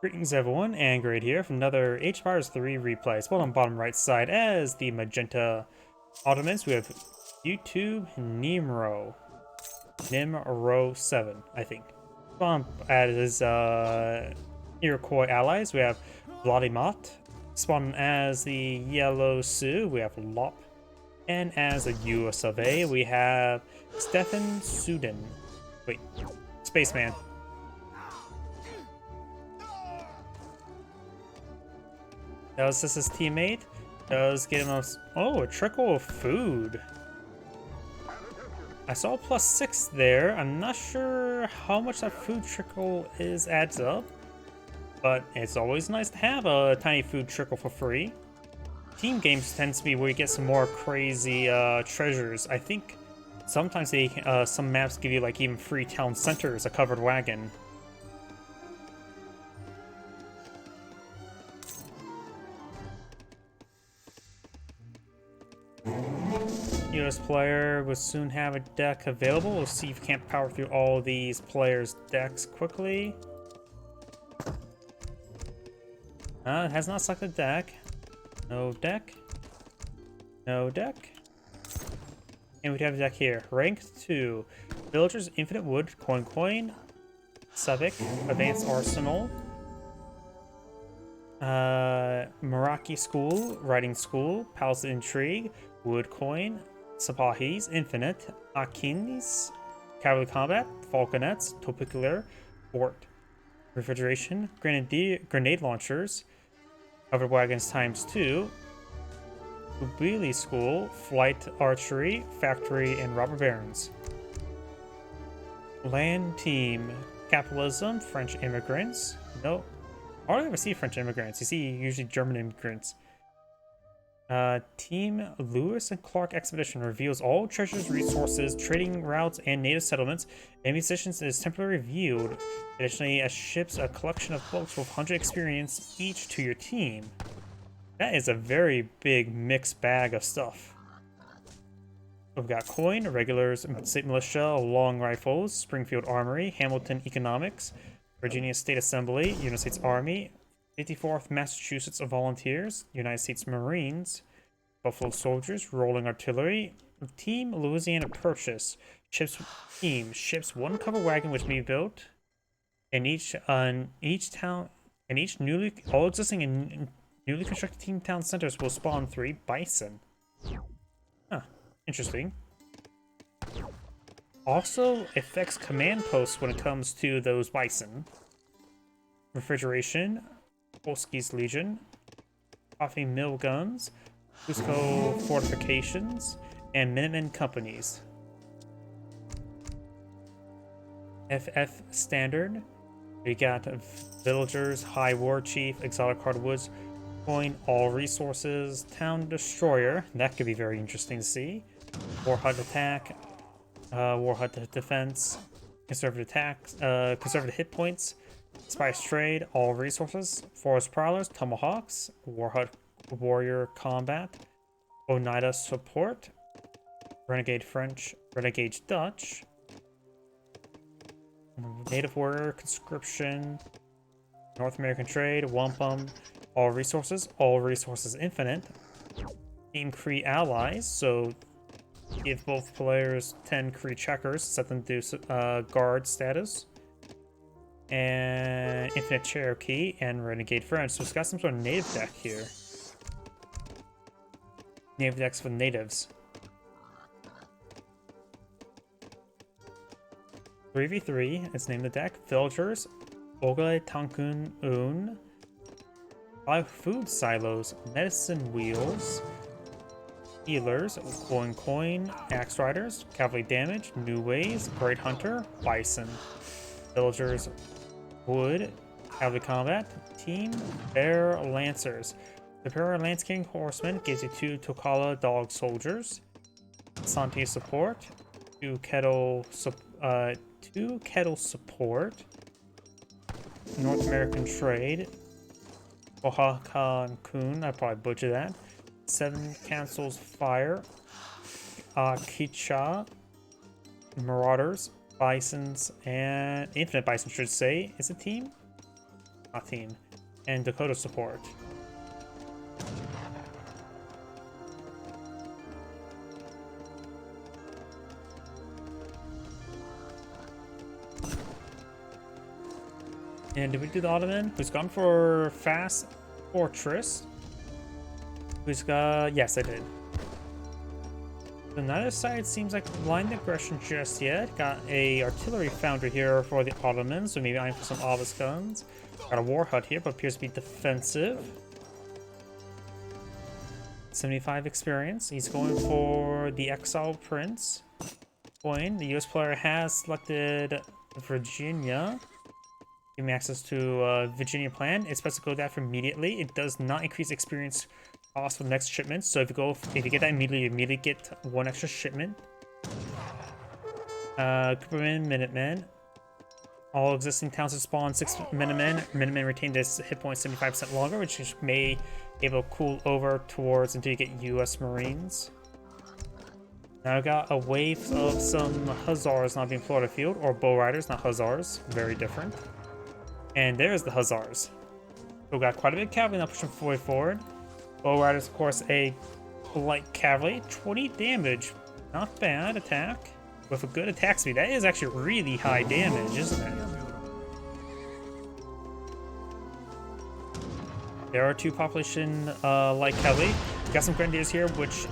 Greetings everyone, and Great here from another Age of Empires 3 replay. Spelled on bottom right side as the magenta Ottomans, we have YouTube Nimro7, I think. Spawn as Iroquois allies, we have Vladimatt. Spawn as the Yellow Sioux, we have Lop. And as the US of A, we have stephensudin. Wait, Spaceman. Does this his teammate? Does get him a trickle of food. I saw +6 there. I'm not sure how much that food trickle adds up, but it's always nice to have a tiny food trickle for free. Team games tends to be where you get some more crazy treasures. I think sometimes some maps give you like even free town centers, a covered wagon. US player will soon have a deck available. We'll see if we can't power through all these players' decks quickly. It has not selected deck. No deck. No deck. And we have a deck here. Rank 2. Villagers, Infinite Wood, Coin, Civic, Advanced Arsenal. Meraki School, Writing School, Palace Intrigue, Wood Coin, Sapahis, Infinite, Akinis, Cavalry Combat, Falconets, Topicular, Fort, Refrigeration, Grenade Launchers, Covered Wagons ×2, Ubili School, Flight Archery, Factory, and Robber Barons. Land Team, Capitalism, French Immigrants. No, I don't ever see French immigrants. You see usually German immigrants. Team Lewis and Clark Expedition reveals all treasures, resources, trading routes, and native settlements. Enemy positions is temporarily revealed. Additionally, it ships a collection of books with 100 experience each to your team. That is a very big mixed bag of stuff. We've got Coin, Regulars, State Militia, Long Rifles, Springfield Armory, Hamilton Economics, Virginia State Assembly, United States Army, 54th Massachusetts Volunteers, United States Marines, Buffalo Soldiers, Rolling Artillery, Team Louisiana Purchase, ships one covered wagon which may be built, and each town and all existing and newly constructed team town centers will spawn 3 bison. Huh, interesting. Also affects command posts when it comes to those bison. Refrigeration, Polski's Legion, Coffee Mill Guns, Cusco Fortifications, and Minutemen Companies. FF Standard, we got Villagers, High War Chief, Exotic Hardwoods, Coin, All Resources, Town Destroyer, that could be very interesting to see, War Hut Attack, War Hut Defense, Conservative Attacks, Conservative Hit Points, Spice Trade, All Resources, Forest Prowlers, Tomahawks, Warrior Combat, Oneida Support, Renegade French, Renegade Dutch, Native Warrior Conscription, North American Trade, Wampum, All Resources Infinite, Team Cree Allies, so give both players 10 Cree checkers, set them to guard status, and Infinite Cherokee and Renegade French. So it's got some sort of native deck here. Native decks for natives. 3v3, let's name the deck. Villagers, Ogle Tankun Un, 5 food silos, medicine wheels, healers, coin, axe riders, cavalry damage, new ways, great hunter, bison. Villagers, wood, cavalry combat, team, bear lancers. The Bear Lance King Horseman gives you 2 Tokala dog soldiers, Santi support, 2 kettle support, North American Trade, Oaxaca and Kun, I probably butchered that, 7 cancels fire, Kicha, Marauders, Bisons, and Infinite Bison should say is a team. team, and Dakota support. And did we do the Ottoman? Who's gone for fast fortress? Who's got... Yes, I did. So neither side seems like blind aggression just yet. Got a artillery foundry here for the Ottomans, so maybe I'm for some obelisk guns. Got a war hut here, but appears to be defensive. 75 experience. He's going for the Exile Prince coin. The US player has selected Virginia. Give me access to Virginia plan. It's best to go that for immediately. It does not increase experience cost for the next shipment. So if you get that immediately, you immediately get one extra shipment. Cooperman, Minutemen. All existing towns have spawned 6 Minutemen. Minutemen retain this hit point 75% longer, which may be able to cool over towards until you get US Marines. Now I got a wave of some Hussars not being Florida field, or Bow Riders, not Hussars. Very different. And there's the Hussars. So we got quite a bit of cavalry now pushing forward. Bow Riders, of course, a light cavalry. 20 damage. Not bad attack. With a good attack speed. That is actually really high damage, isn't it? There are 2 population light cavalry. We got some Grenadiers here, which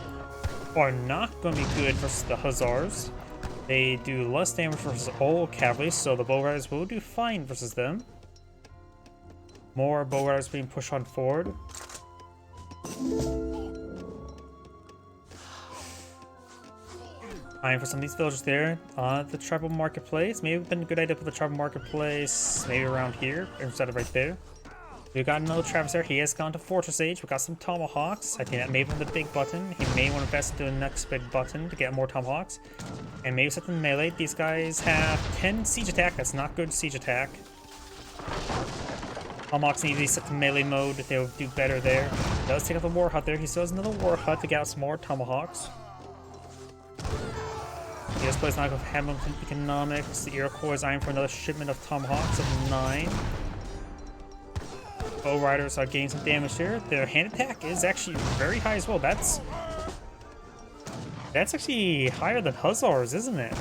are not going to be good versus the Hussars. They do less damage versus all cavalry, so the Bow Riders will do fine versus them. More Bow Riders being pushed on forward. Eyeing for some of these villagers there on the tribal marketplace. Maybe it would have been a good idea to put the tribal marketplace maybe around here instead of right there. We got another Travis there. He has gone to Fortress Age. We got some Tomahawks. I think that may have been the big button. He may want to invest in the next big button to get more Tomahawks. And maybe set them melee. These guys have 10 siege attack. That's not good siege attack. Tomahawks need to be set to melee mode. They'll do better there. He does take out the war hut there. He still has another war hut to get out some more Tomahawks. The US plays not with Hamilton Economics. The Iroquois is eyeing for another shipment of Tomahawks of 9. Bow Riders are getting some damage here. Their hand attack is actually very high as well. That's actually higher than Hussars, isn't it?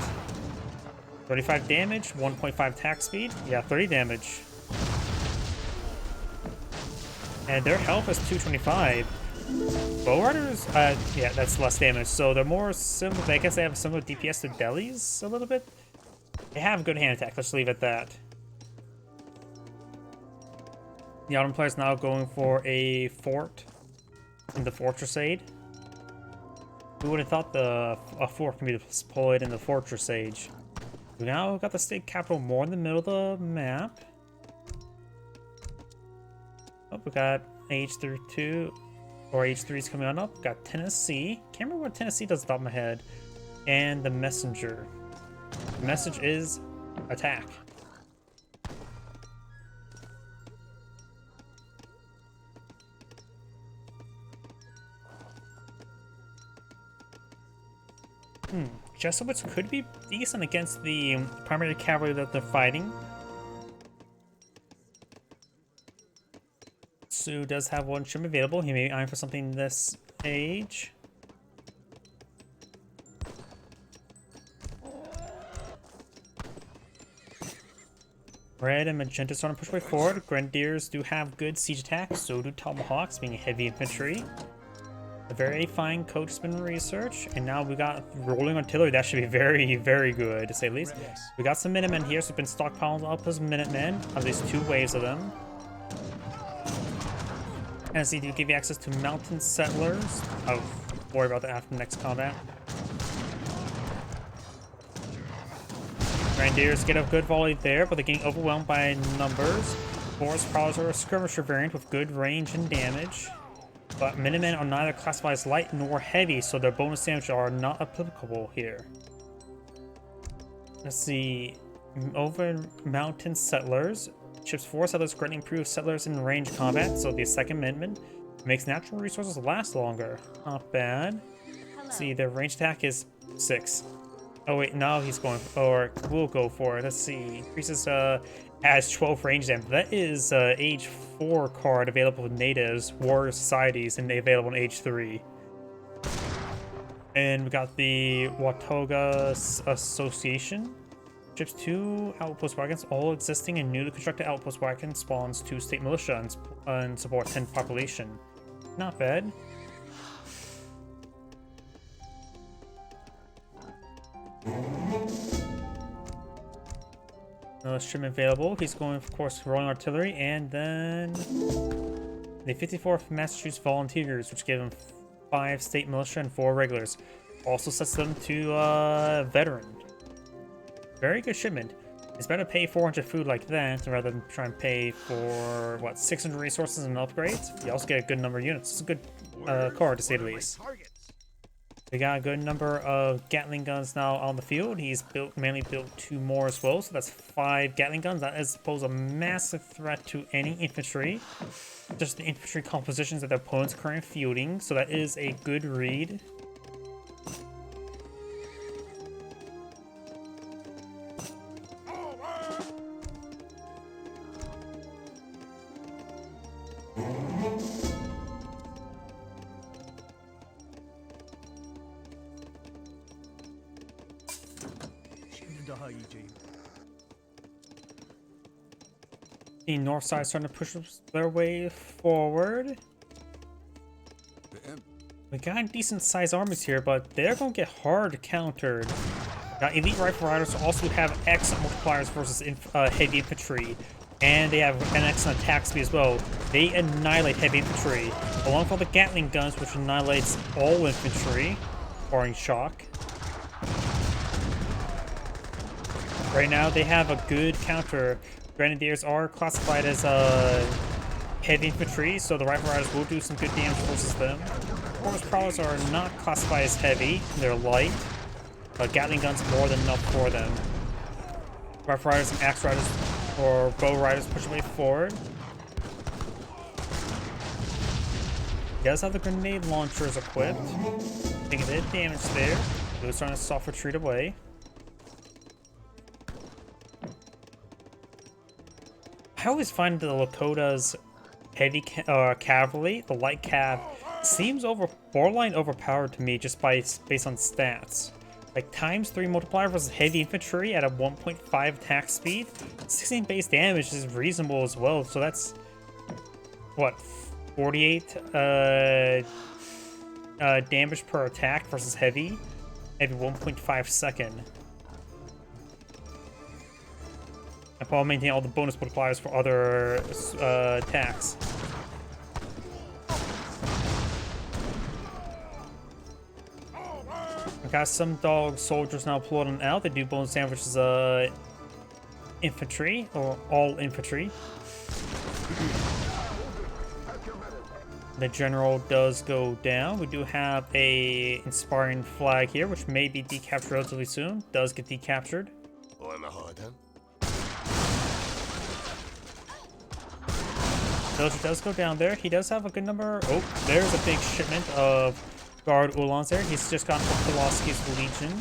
35 damage, 1.5 attack speed. Yeah, 30 damage. And their health is 225. Bow Riders, yeah, that's less damage. So they're more similar. I guess they have similar DPS to Delhi's a little bit. They have good hand attack. Let's leave it at that. The Ottoman player is now going for a fort in the Fortress Age. Who would have thought a fort can be deployed in the Fortress Age? We now got the state capital more in the middle of the map. Oh, we got H32 or H3 is coming on up. Got Tennessee. Can't remember what Tennessee does off the top of my head. And the messenger. The message is attack. Jesuits could be decent against the primary cavalry that they're fighting. Sue does have one ship available. He may be eyeing for something this age. Red and Magenta starting to push way forward. Grenadiers do have good siege attacks, so do Tomahawks, being heavy infantry. A very fine coachman research, and now we got rolling artillery. That should be very, very good, to say the least. We got some Minutemen here, so we've been stockpiling up as Minutemen, at least 2 waves of them. As they do give you access to mountain settlers. I'll worry about that after the next combat. Grenadiers get a good volley there, but they're getting overwhelmed by numbers. Forest Prowlers are a skirmisher variant with good range and damage. But Minutemen are neither classified as light nor heavy, so their bonus damage are not applicable here. Let's see. Over mountain settlers. Ships 4 settlers greatly improve settlers in range combat, so the second amendment makes natural resources last longer. Not bad. Let's see, their range attack is 6. Oh wait, now he's going, or will go for it. Let's see. Increases Has 12 range damage. That is age 4 card available with natives, warrior societies, and available in age 3. And we got the Watoga Association. Ships 2 outpost wagons. All existing and newly constructed outpost wagons spawns 2 state militia and support 10 population. Not bad. Another shipment available. He's going, of course, rolling artillery, and then the 54th Massachusetts Volunteers, which gave him 5 state militia and 4 regulars. Also sets them to veteran. Very good shipment. It's better to pay 400 food like that rather than try and pay for, what, 600 resources and upgrades? You also get a good number of units. It's a good card, to say the least. We got a good number of Gatling guns now on the field. He's mainly built 2 more as well, so that's 5 Gatling guns. That is, pose a massive threat to any infantry. Just the infantry compositions that the opponents are currently fielding, so that is a good read. The north side starting to push their way forward. We got decent sized armies here, but they're going to get hard countered. Now, elite rifle riders also have excellent multipliers versus heavy infantry, and they have an excellent attack speed as well. They annihilate heavy infantry, along with all the Gatling guns, which annihilates all infantry, barring shock. Right now, they have a good counter. Grenadiers are classified as heavy infantry, so the rifle riders will do some good damage versus them. Horse prowlers are not classified as heavy, they're light. Gatling guns more than enough for them. Rifle riders and axe riders or bow riders push their way forward. He does have the grenade launchers equipped. Taking a bit of damage there. He was trying to soft retreat away. I always find the Lakota's heavy cavalry, the light cav, seems borderline overpowered to me just based on stats. Like ×3 multiplier versus heavy infantry at a 1.5 attack speed, 16 base damage is reasonable as well. So that's what, 48 damage per attack versus heavy, maybe 1.5 second. And probably maintain all the bonus multipliers for other attacks. I got some dog soldiers now pulling out. They do bonus damage versus infantry, or all infantry. The general does go down. We do have a inspiring flag here, which may be decaptured relatively soon. Does get decaptured. Villager does go down there. He does have a good number. Oh, there's a big shipment of guard Ulans there. He's just gone for Pulaski's Legion.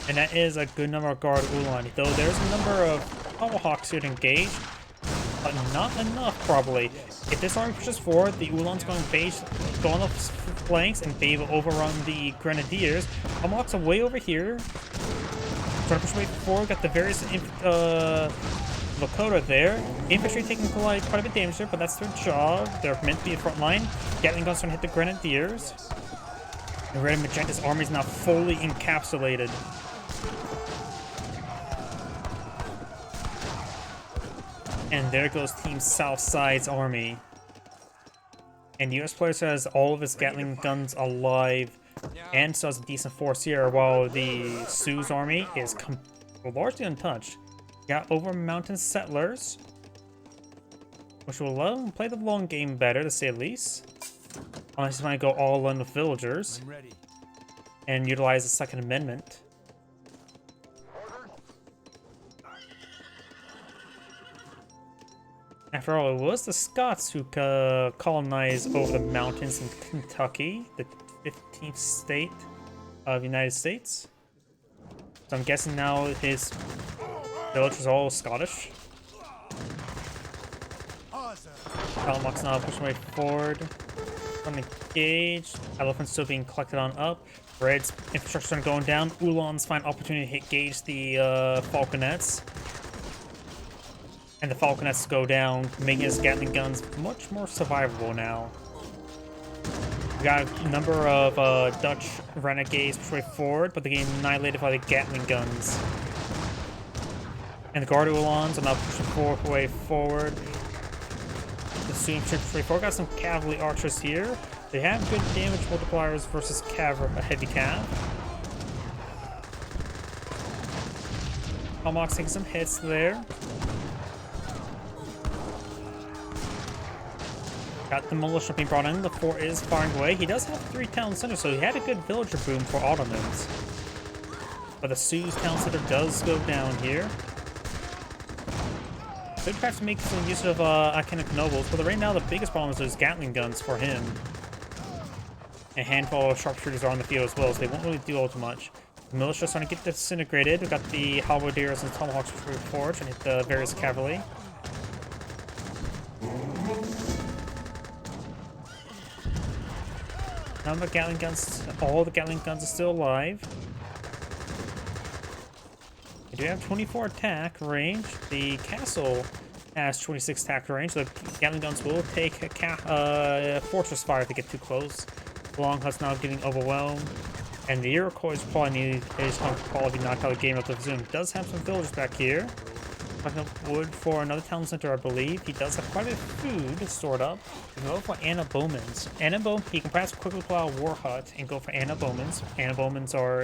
And that is a good number of guard Ulan. Though there's a number of Tomahawks here to engage, but not enough probably. If this army pushes forward, the Ulan's going to go on the flanks and be able to overrun the Grenadiers. Tomahawks are way over here. Trying to push way forward, got the various Lakota there. Infantry taking quite a bit of damage there, but that's their job. They're meant to be a front line. Gatling guns trying to hit the Grenadiers. The Red and Magenta's army is now fully encapsulated. And there goes Team Southside's army. And the US player has all of his Gatling guns alive and still has a decent force here, while the Sioux's army is largely untouched. Got over mountain settlers, which will allow them to play the long game better, to say the least. Unless you want to go all in with villagers and utilize the Second Amendment. After all, it was the Scots who colonized over the mountains in Kentucky, the 15th state of the United States. So I'm guessing now his Village is all Scottish. Vladimatt's now pushing way forward. On the gauge. Elephant's still being collected on up. Red's infrastructure starting going down. Uhlans find opportunity to hit gauge the falconets. And the falconets go down, making his Gatling guns much more survivable now. We got a number of Dutch renegades push way forward, but they're getting annihilated by the Gatling guns. And the Guard Uhlans are now pushing way forward. The Soon push way forward. Got some cavalry archers here. They have good damage multipliers versus heavy cav. Almox taking some hits there. Got the militia being brought in. The fort is firing away. He does have 3 town centers, so he had a good villager boom for Ottomans. But the Sioux's town center does go down here. Could perhaps make some use of Iconic Nobles, but right now the biggest problem is those Gatling guns for him. A handful of sharpshooters are on the field as well, so they won't really do all too much. The militia's starting to get disintegrated. We've got the halberdiers and tomahawks forward and hit the various cavalry. Now the Gatling guns, all the Gatling guns are still alive. They do have 24 attack range. The castle has 26 attack range. So the Gatling guns will take a fortress fire if they get too close. The Long Hut's now getting overwhelmed. And the Iroquois probably is going to probably knock out the game up to Zoom. Does have some villagers back here. Picking up wood for another town center, I believe. He does have quite a bit of food stored up. He can go for Anna Bowman's. He can perhaps quickly pull out a war hut and go for Anna Bowman's. Anna Bowman's are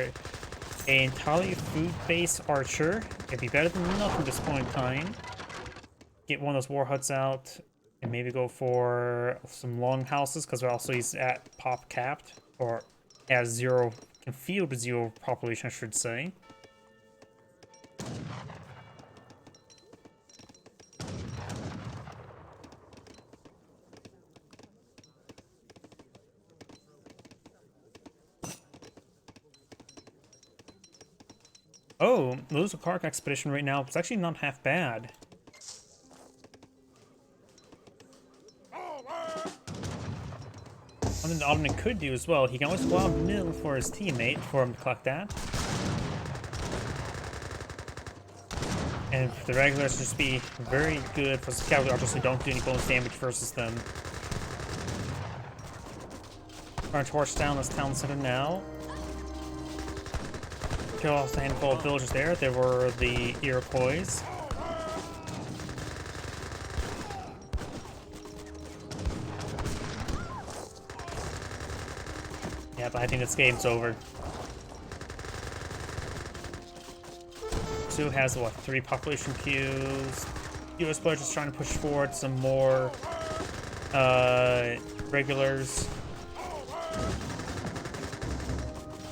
an entirely food-based archer. It'd be better than nothing at this point in time. Get one of those war huts out and maybe go for some long houses, because also he's at pop capped, or has 0, can field 0 population, I should say. Oh, lose a Clark expedition right now. It's actually not half bad. Something the Ottoman could do as well. He can always go out mill for his teammate for him to collect that. And the regulars just be very good for the cavalry archers who don't do any bonus damage versus them. Trying to torch down this town center now. Kill off a handful of villagers there. There were the Iroquois. Yeah, but I think this game's over. Sioux has, what, 3 population queues. US players just trying to push forward some more regulars.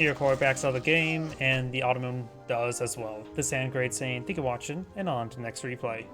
Iroquois backs out of the game, and the Ottoman does as well. This is Great saying, thank you for watching, and on to the next replay.